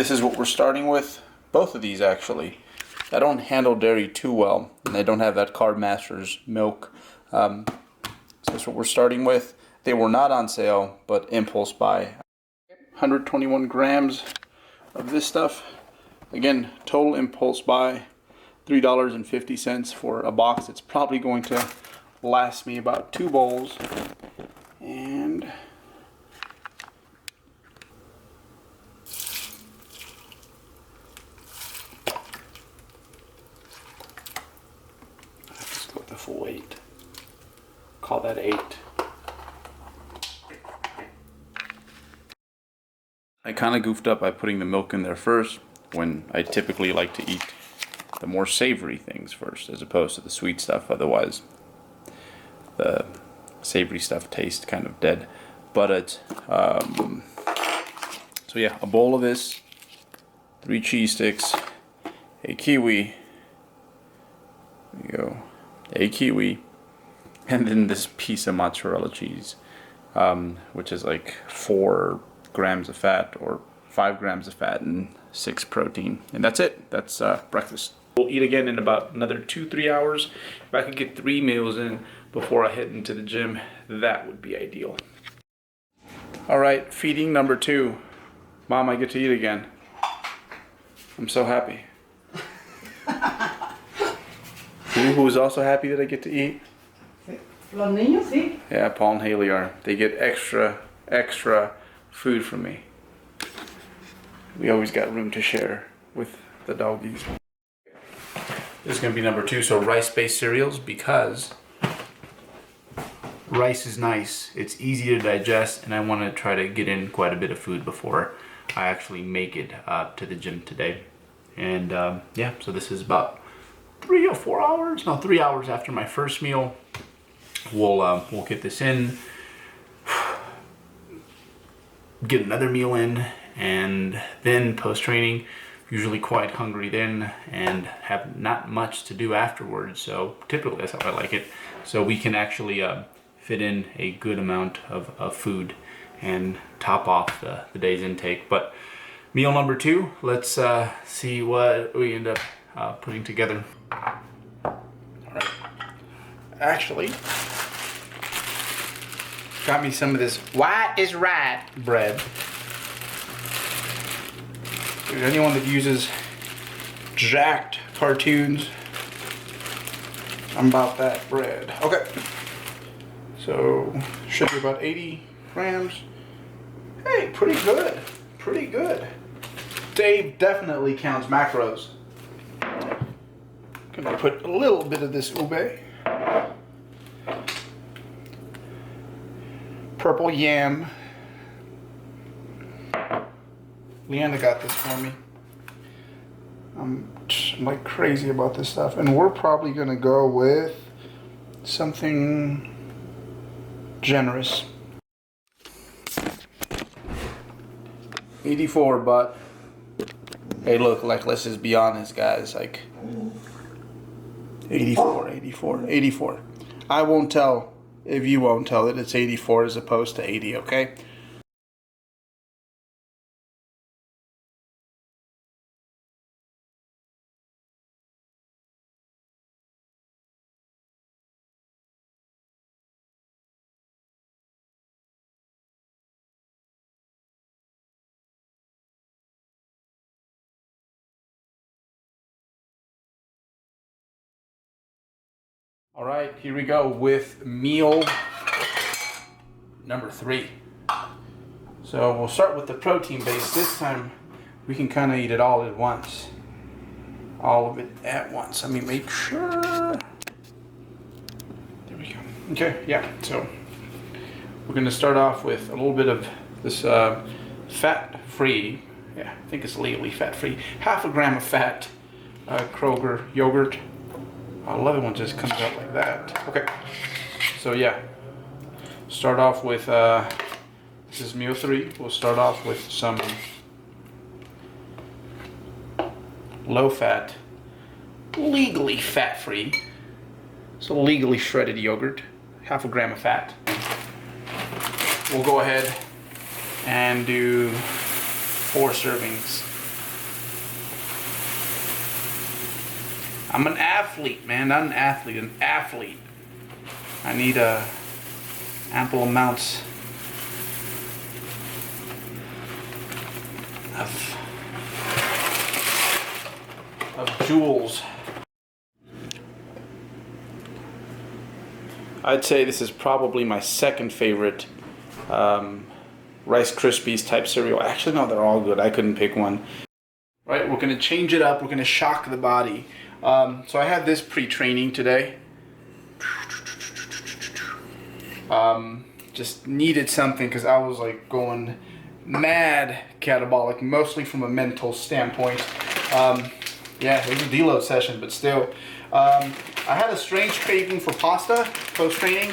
this is what we're starting with. Both of these actually. I don't handle dairy too well, and I don't have that Carb Masters milk. So that's what we're starting with. They were not on sale, but impulse buy. 121 grams of this stuff. Again, total impulse buy, $3.50 for a box. It's probably going to last me about 2 bowls. And let's go with the full 8. Call that 8. I kind of goofed up by putting the milk in there first, when I typically like to eat the more savory things first as opposed to the sweet stuff. Otherwise the savory stuff tastes kind of dead. But it's so yeah, a bowl of this, 3 cheese sticks, a kiwi, there you go, a kiwi, and then this piece of mozzarella cheese, which is like 4 grams of fat or 5 grams of fat and 6 protein, and that's it. That's breakfast. We'll eat again in about another 2-3 hours. If I could get 3 meals in before I head into the gym, that would be ideal. All right, feeding number 2. Mom, I get to eat again. I'm so happy. You know who is also happy that I get to eat? Los niños, sí. Yeah, Paul and Haley are. They get extra food from me. We always got room to share with the doggies. This is going to be number 2, so rice-based cereals, because rice is nice, it's easy to digest, and I want to try to get in quite a bit of food before I actually make it to the gym today. And yeah, so this is about 3 or 4 hours, no, 3 hours after my first meal. We'll get this in, get another meal in, and then post-training, usually quite hungry then and have not much to do afterwards. So typically that's how I like it. So we can actually fit in a good amount of food and top off the day's intake. But meal number 2, let's see what we end up putting together. All right. Actually, got me some of this white is right bread. There's anyone that uses jacked cartoons, I'm about that bread. Okay, so should be about 80 grams. Hey, pretty good, pretty good. Dave definitely counts macros. Gonna put a little bit of this ube. Purple yam. Leanna got this for me. I'm like crazy about this stuff, and we're probably gonna go with something generous. 84, but hey, look, like, let's just be honest, guys. Like 84. I won't tell if you won't tell that it's 84 as opposed to 80. Okay. All right, here we go with meal number 3. So we'll start with the protein base. This time we can kind of eat it all at once. All of it at once. Let me make sure. There we go. Okay, yeah, so we're going to start off with a little bit of this fat-free, yeah, I think it's legally fat-free, 1/2 gram of fat Kroger yogurt. I love it when it just comes out like that. Okay, so yeah, start off with, this is meal 3. We'll start off with some low-fat, legally fat-free, so legally shredded yogurt, 1/2 gram of fat. We'll go ahead and do 4 servings I'm an athlete, man. Not an athlete, an athlete. I need ample amounts of joules. I'd say this is probably my second favorite Rice Krispies type cereal. Actually, no, they're all good. I couldn't pick one. Right, we're gonna change it up. We're gonna shock the body. So I had this pre-training today. Just needed something because I was like going mad catabolic, mostly from a mental standpoint. Yeah, it was a deload session, but still. I had a strange craving for pasta post-training,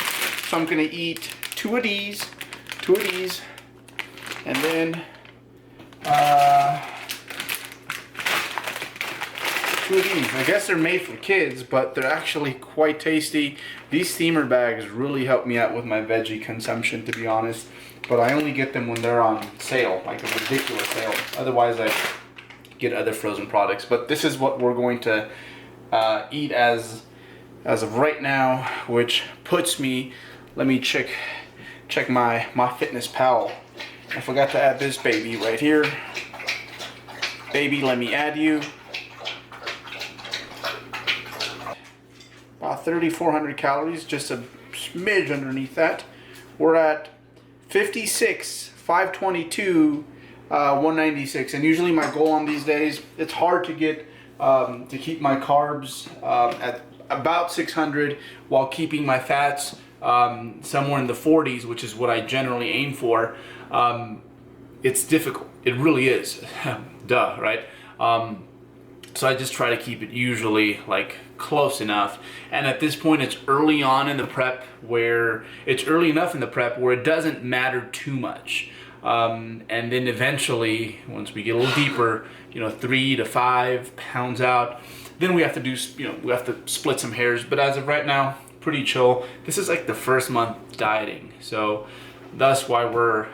so I'm gonna eat two of these, and then two of these. I guess they're made for kids, but they're actually quite tasty. These steamer bags really help me out with my veggie consumption, to be honest. But I only get them when they're on sale, like a ridiculous sale. Otherwise, I get other frozen products. But this is what we're going to eat as of right now, which puts me. Let me check my MyFitnessPal. I forgot to add this baby right here. Baby, let me add you. About 3,400 calories, just a smidge underneath that. We're at 56, 522, 196, and usually my goal on these days, it's hard to get to keep my carbs at about 600 while keeping my fats somewhere in the 40s, which is what I generally aim for. It's difficult. It really is. Duh, right? So I just try to keep it usually like close enough. And at this point, it's early on in the prep where it's early enough in the prep where it doesn't matter too much. And then eventually, once we get a little deeper, 3 to 5 pounds out, then we have to do, we have to split some hairs. But as of right now, pretty chill. This is like the first month dieting, so that's why we're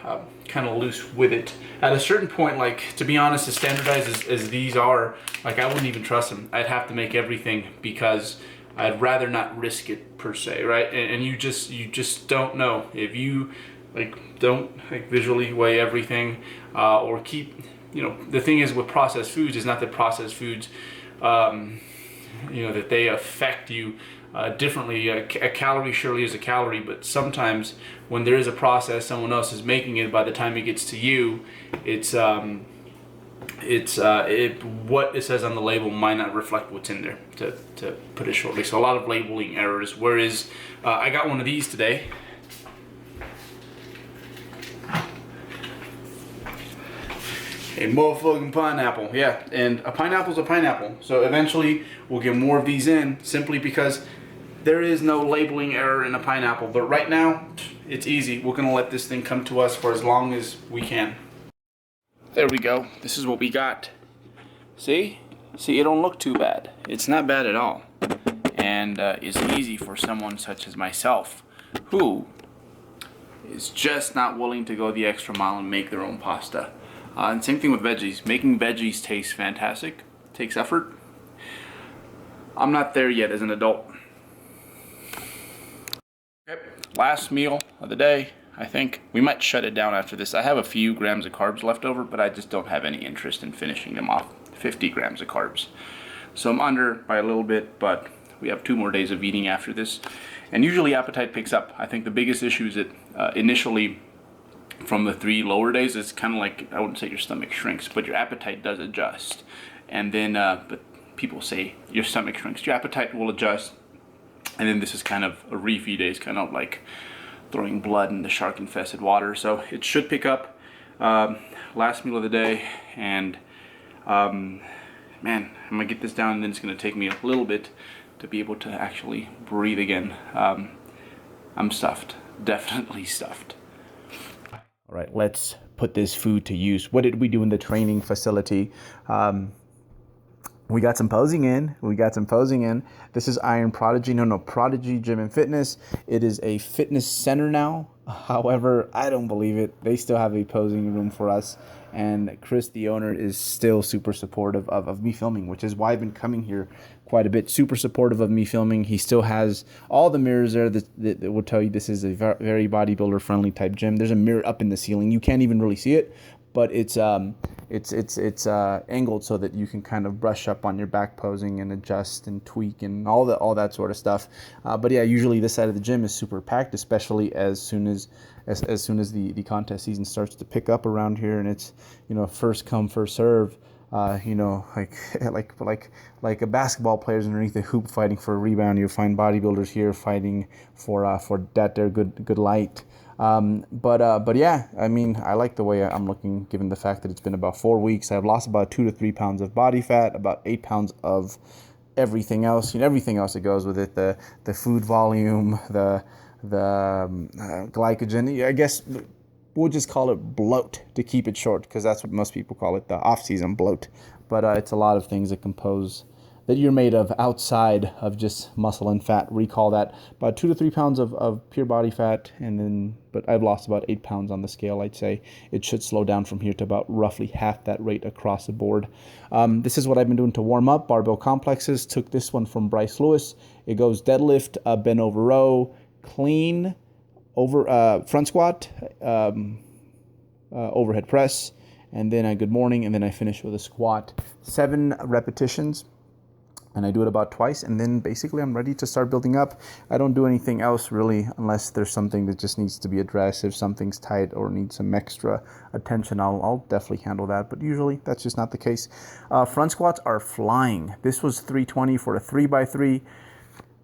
kind of loose with it. At a certain point, like, to be honest, as standardized as these are, like, I wouldn't even trust them. I'd have to make everything because I'd rather not risk it per se, right? And you just don't know if you don't visually weigh everything or keep. The thing is with processed foods is not that processed foods, that they affect you differently. A calorie surely is a calorie, but sometimes when there is a process, someone else is making it. By the time it gets to you, what it says on the label might not reflect what's in there. To put it shortly, so a lot of labeling errors. Whereas I got one of these today. A motherfucking pineapple, yeah, and a pineapple's a pineapple. So eventually we'll get more of these in simply because there is no labeling error in a pineapple. But right now, it's easy. We're gonna let this thing come to us for as long as we can. There we go. This is what we got. See, it don't look too bad. It's not bad at all, and it's easy for someone such as myself, who is just not willing to go the extra mile and make their own pasta. And same thing with veggies. Making veggies taste fantastic. Takes effort. I'm not there yet as an adult. Okay, last meal of the day. I think we might shut it down after this. I have a few grams of carbs left over, but I just don't have any interest in finishing them off. 50 grams of carbs. So I'm under by a little bit, but we have 2 more days of eating after this. And usually appetite picks up. I think the biggest issue is that initially, from the 3 lower days, it's kind of like, I wouldn't say your stomach shrinks, but your appetite does adjust. And then, but people say your stomach shrinks, your appetite will adjust. And then this is kind of a refeed day. It's kind of like throwing blood in the shark-infested water. So it should pick up. Last meal of the day, and man, I'm gonna get this down, and then it's gonna take me a little bit to be able to actually breathe again. I'm stuffed, definitely stuffed. All right, let's put this food to use. What did we do in the training facility? We got some posing in. This is Iron Prodigy. No, Prodigy Gym and Fitness. It is a fitness center now. However, I don't believe it. They still have a posing room for us, and Chris, the owner, is still super supportive of me filming, which is why I've been coming here quite a bit. Super supportive of me filming. He still has all the mirrors there that will tell you this is a very bodybuilder friendly type gym. There's a mirror up in the ceiling. You can't even really see it, but it's angled so that you can kind of brush up on your back posing and adjust and tweak and all that sort of stuff. But yeah, usually this side of the gym is super packed, especially as soon as the contest season starts to pick up around here, and it's first come first serve. Like a basketball players underneath the hoop fighting for a rebound. You'll find bodybuilders here fighting for that there good light. But yeah, I mean, I like the way I'm looking, given the fact that it's been about 4 weeks. I've lost about 2 to 3 pounds of body fat, about 8 pounds of everything else. Everything else that goes with it, the food volume, the glycogen. I guess we'll just call it bloat to keep it short, because that's what most people call it, the off-season bloat. But it's a lot of things that you're made of outside of just muscle and fat. Recall that about 2 to 3 pounds of pure body fat, but I've lost about 8 pounds on the scale. I'd say it should slow down from here to about roughly half that rate across the board. This is what I've been doing to warm up. Barbell complexes. Took this one from Bryce Lewis. It goes deadlift, bend over row, clean, over front squat, overhead press, and then a good morning, and then I finish with a squat. 7 repetitions. And I do it about twice, and then basically I'm ready to start building up. I don't do anything else really, unless there's something that just needs to be addressed. If something's tight or needs some extra attention, I'll definitely handle that. But usually that's just not the case. Front squats are flying. This was 320 for a 3x3.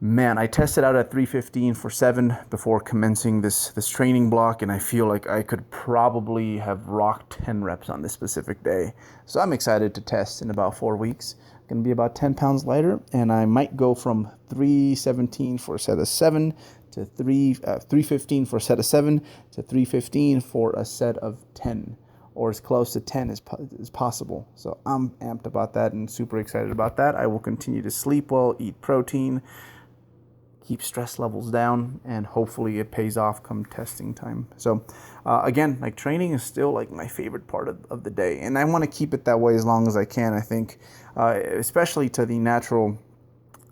Man, I tested out at 315 for 7 before commencing this training block, and I feel like I could probably have rocked 10 reps on this specific day. So I'm excited to test in about 4 weeks. Going to be about 10 pounds lighter, and I might go from 317 for a set of 7 to 315 for a set of 7 to 315 for a set of 10, or as close to 10 as possible. So I'm amped about that and super excited about that. I will continue to sleep well, eat protein, keep stress levels down, and hopefully it pays off come testing time. So again, like, training is still like my favorite part of the day, and I want to keep it that way as long as I can. I think especially to the natural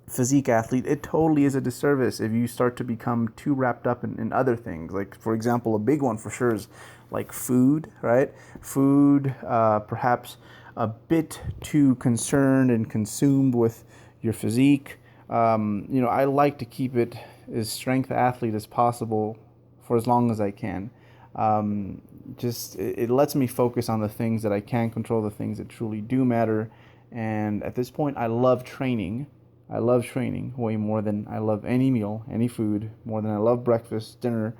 physique athlete, it totally is a disservice if you start to become too wrapped up in other things. Like, for example, a big one for sure is like food, right? Food, perhaps a bit too concerned and consumed with your physique. I like to keep it as strength athlete as possible for as long as I can. It lets me focus on the things that I can control, the things that truly do matter. And at this point, I love training. I love training way more than I love any meal, any food, more than I love breakfast, dinner.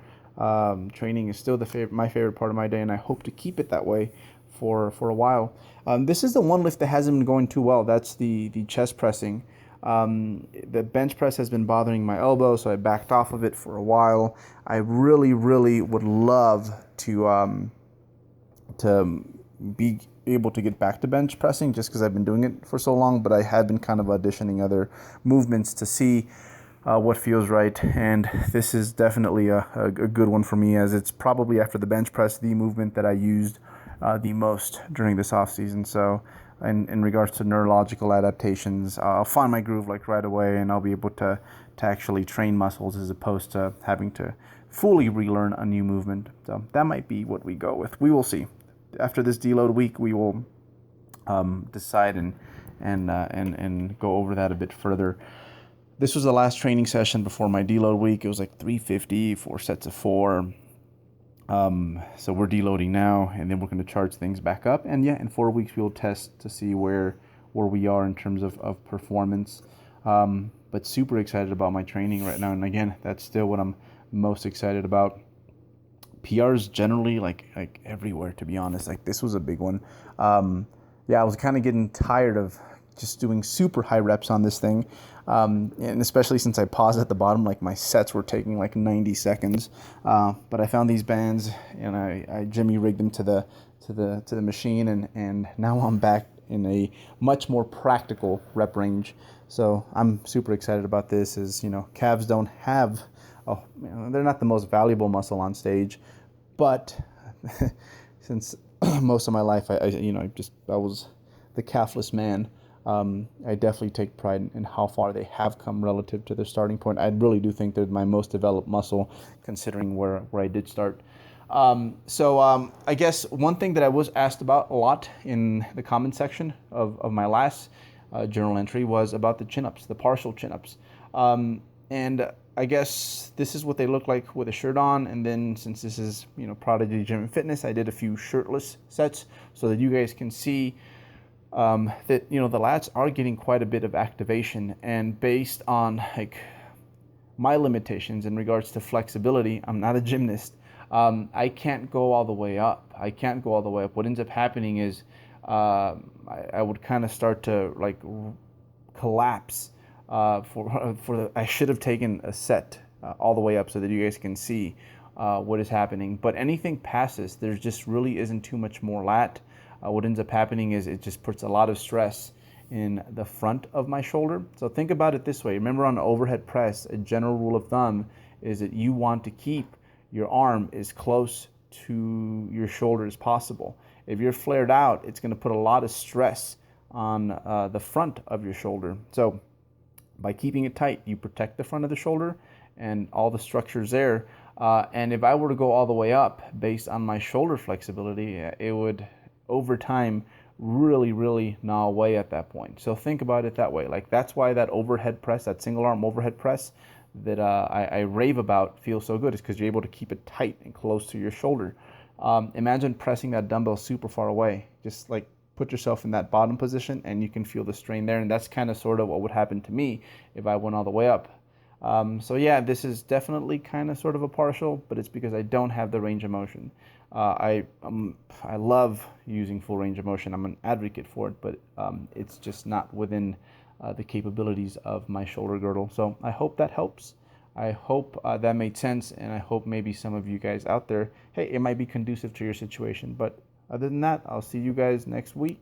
Training is still my favorite part of my day, and I hope to keep it that way for a while. This is the one lift that hasn't been going too well. That's the chest pressing. The bench press has been bothering my elbow, so I backed off of it for a while. I really, really would love to be able to get back to bench pressing, just because I've been doing it for so long, but I have been kind of auditioning other movements to see what feels right, and this is definitely a good one for me, as it's probably, after the bench press, the movement that I used the most during this off season. So in regards to neurological adaptations, I'll find my groove like right away, and I'll be able to actually train muscles as opposed to having to fully relearn a new movement. So that might be what we go with. We will see. After this deload week, we will decide and go over that a bit further. This was the last training session before my deload week. It was like 350, 4 sets of 4. So we're deloading now, and then we're going to charge things back up. And yeah, in 4 weeks we'll test to see where we are in terms of performance. But super excited about my training right now. And again, that's still what I'm most excited about. PRs generally, like everywhere, to be honest. Like, this was a big one. I was kind of getting tired of just doing super high reps on this thing, and especially since I paused at the bottom, like my sets were taking like 90 seconds. But I found these bands, and I Jimmy rigged them to the machine, and now I'm back in a much more practical rep range. So I'm super excited about this. As you know, calves don't have they're not the most valuable muscle on stage, but since most of my life I was the calfless man, I definitely take pride in how far they have come relative to their starting point. I really do think they're my most developed muscle, considering where I did start. I guess one thing that I was asked about a lot in the comment section of my last journal entry was about the chin-ups, the partial chin-ups. And I guess this is what they look like with a shirt on. And then since this is, Prodigy Gym and Fitness, I did a few shirtless sets so that you guys can see that, the lats are getting quite a bit of activation. And based on my limitations in regards to flexibility, I'm not a gymnast. I can't go all the way up. What ends up happening is I would kind of start to collapse. I should have taken a set all the way up so that you guys can see what is happening. But anything past this, there just really isn't too much more lat. What ends up happening is it just puts a lot of stress in the front of my shoulder. So think about it this way. Remember, on the overhead press, a general rule of thumb is that you want to keep your arm as close to your shoulder as possible. If you're flared out, it's going to put a lot of stress on the front of your shoulder. So by keeping it tight, you protect the front of the shoulder and all the structures there. And if I were to go all the way up based on my shoulder flexibility, it would, over time, really gnaw away at that point. So think about it that way. That's why that overhead press, that single arm overhead press that I rave about, feels so good. Is because you're able to keep it tight and close to your shoulder. Imagine pressing that dumbbell super far away. Just put yourself in that bottom position and you can feel the strain there. And that's kind of sort of what would happen to me if I went all the way up. So yeah, this is definitely kind of sort of a partial, but it's because I don't have the range of motion. I love using full range of motion. I'm an advocate for it, but it's just not within the capabilities of my shoulder girdle. So I hope that helps. I hope that made sense, and I hope maybe some of you guys out there, hey, it might be conducive to your situation. But other than that, I'll see you guys next week.